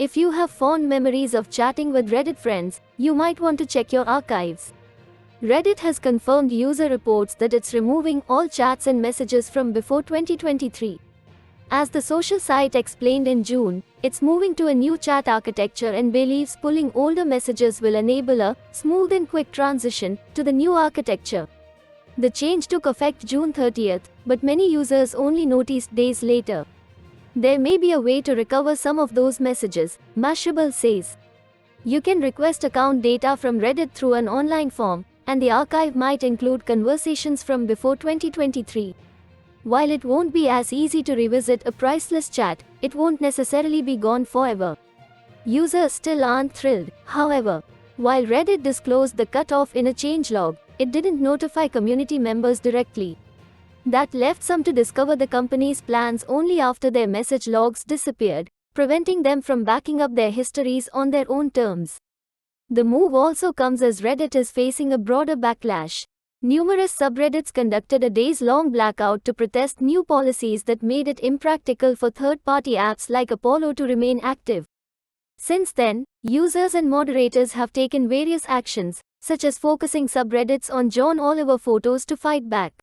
If you have fond memories of chatting with Reddit friends, you might want to check your archives. Reddit has confirmed user reports that it's removing all chats and messages from before 2023. As the social site explained in June, it's moving to a new chat architecture and believes pulling older messages will enable a smooth and quick transition to the new architecture. The change took effect June 30th, but many users only noticed days later. There may be a way to recover some of those messages, Mashable says. You can request account data from Reddit through an online form, and the archive might include conversations from before 2023. While it won't be as easy to revisit a priceless chat, it won't necessarily be gone forever. Users still aren't thrilled, however. While Reddit disclosed the cutoff in a changelog, it didn't notify community members directly. That left some to discover the company's plans only after their message logs disappeared, preventing them from backing up their histories on their own terms. The move also comes as Reddit is facing a broader backlash. Numerous subreddits conducted a days-long blackout to protest new policies that made it impractical for third-party apps like Apollo to remain active. Since then, users and moderators have taken various actions, such as focusing subreddits on John Oliver photos to fight back.